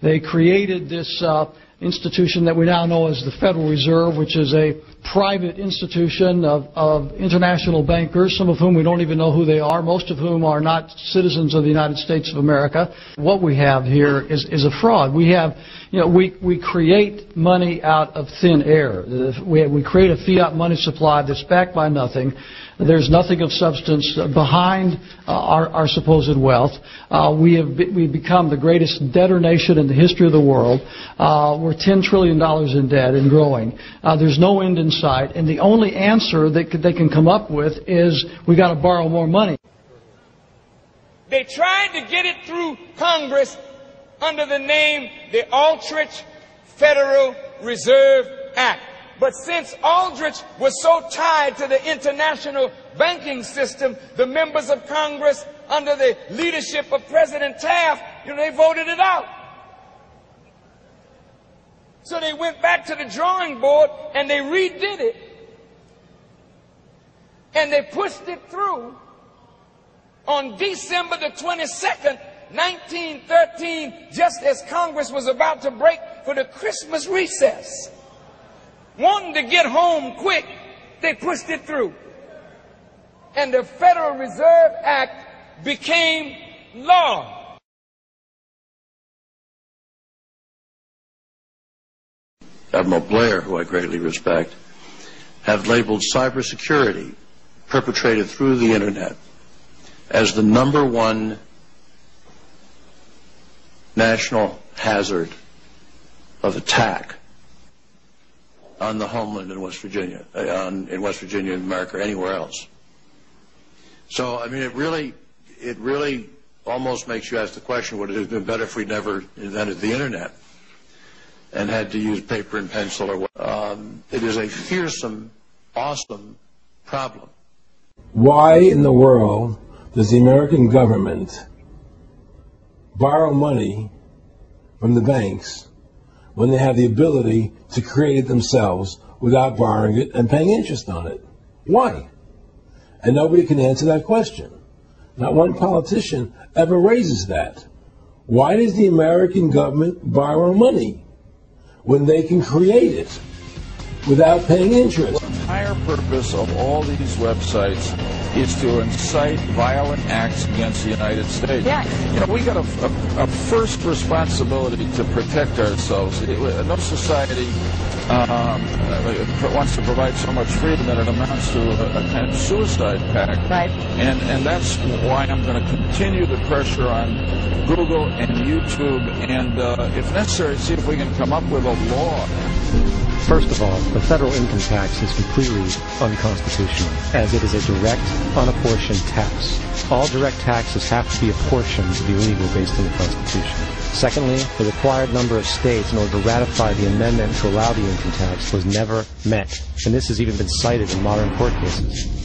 They created this institution that we now know as the Federal Reserve, which is a private institution of international bankers, some of whom we don't even know who they are, most of whom are not citizens of the United States of America. What we have here is a fraud. We have, we create money out of thin air. We create a fiat money supply that's backed by nothing. There's nothing of substance behind our supposed wealth. We've become the greatest debtor nation in the history of the world. We're $10 trillion in debt and growing. There's no end in sight, and the only answer that they can come up with is we got to borrow more money. They tried to get it through Congress under the name the Aldrich Federal Reserve Act. But since Aldrich was so tied to the international banking system, the members of Congress, under the leadership of President Taft, they voted it out. So they went back to the drawing board and they redid it. And they pushed it through on December the 22nd, 1913, just as Congress was about to break for the Christmas recess. Wanting to get home quick, they pushed it through. And the Federal Reserve Act became law. Admiral Blair, who I greatly respect, have labeled cybersecurity perpetrated through the Internet as the #1 national hazard of attack on the homeland in West Virginia, in West Virginia, America, anywhere else. So, I mean, it really almost makes you ask the question, would it have been better if we never invented the Internet and had to use paper and pencil or what? It is a fearsome, awesome problem. Why in the world does the American government borrow money from the banks when they have the ability to create it themselves without borrowing it and paying interest on it? Why? And nobody can answer that question. Not one politician ever raises that. Why does the American government borrow money when they can create it without paying interest? The entire purpose of all these websites is to incite violent acts against the United States. Yeah. We got a first responsibility to protect ourselves. No society wants to provide so much freedom that it amounts to a kind of suicide pact. Right. And that's why I'm going to continue the pressure on Google and YouTube, and if necessary, see if we can come up with a law. First of all, the federal income tax is completely unconstitutional, as it is a direct, unapportioned tax. All direct taxes have to be apportioned to be legal based on the Constitution. Secondly, the required number of states in order to ratify the amendment to allow the income tax was never met, and this has even been cited in modern court cases.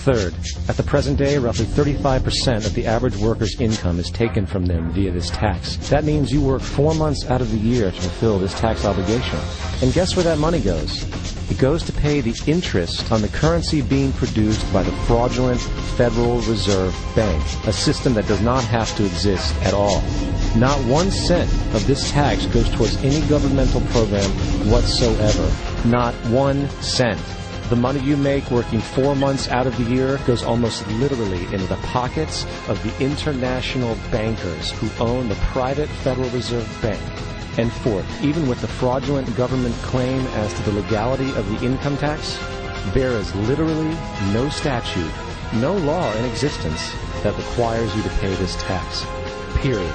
Third, at the present day, roughly 35% of the average worker's income is taken from them via this tax. That means you work 4 months out of the year to fulfill this tax obligation. And guess where that money goes? It goes to pay the interest on the currency being produced by the fraudulent Federal Reserve Bank, a system that does not have to exist at all. Not 1 cent of this tax goes towards any governmental program whatsoever. Not 1 cent. The money you make working 4 months out of the year goes almost literally into the pockets of the international bankers who own the private Federal Reserve Bank. And fourth, even with the fraudulent government claim as to the legality of the income tax, there is literally no statute, no law in existence that requires you to pay this tax. Period.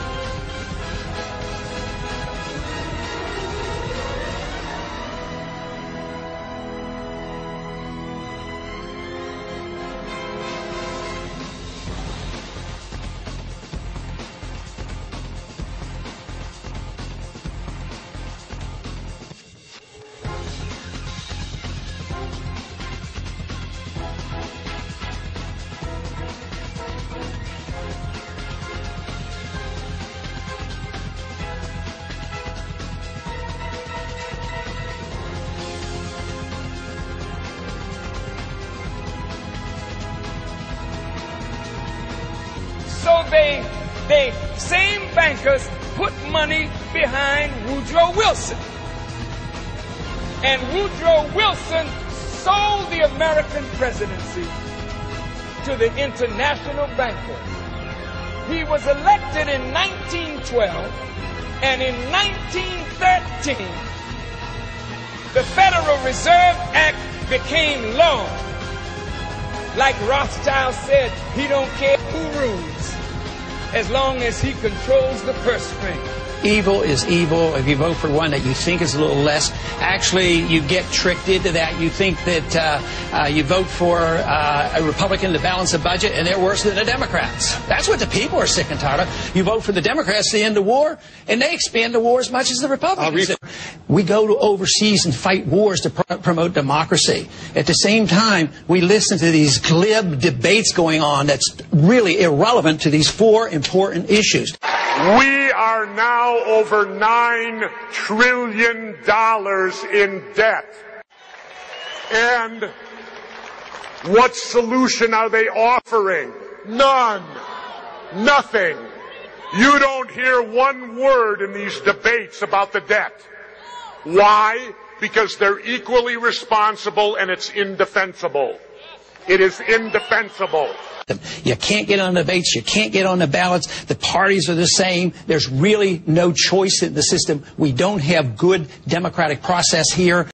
So they same bankers put money behind Woodrow Wilson. And Woodrow Wilson sold the American presidency to the international bankers. He was elected in 1912, and in 1913, the Federal Reserve Act became law. Like Rothschild said, he don't care who rules, as long as he controls the purse string. Evil is evil. If you vote for one that you think is a little less, actually you get tricked into that. You think that you vote for a Republican to balance the budget, and they're worse than the Democrats. That's what the people are sick and tired of. You vote for the Democrats to end the war, and they expand the war as much as the Republicans. We go to overseas and fight wars to promote democracy. At the same time, we listen to these glib debates going on that's really irrelevant to these four important issues. We are now over $9 trillion in debt. And what solution are they offering? None. Nothing. You don't hear one word in these debates about the debt. Why? Because they're equally responsible, and it's indefensible. It is indefensible. You can't get on the debates. You can't get on the ballots. The parties are the same. There's really no choice in the system. We don't have good democratic process here.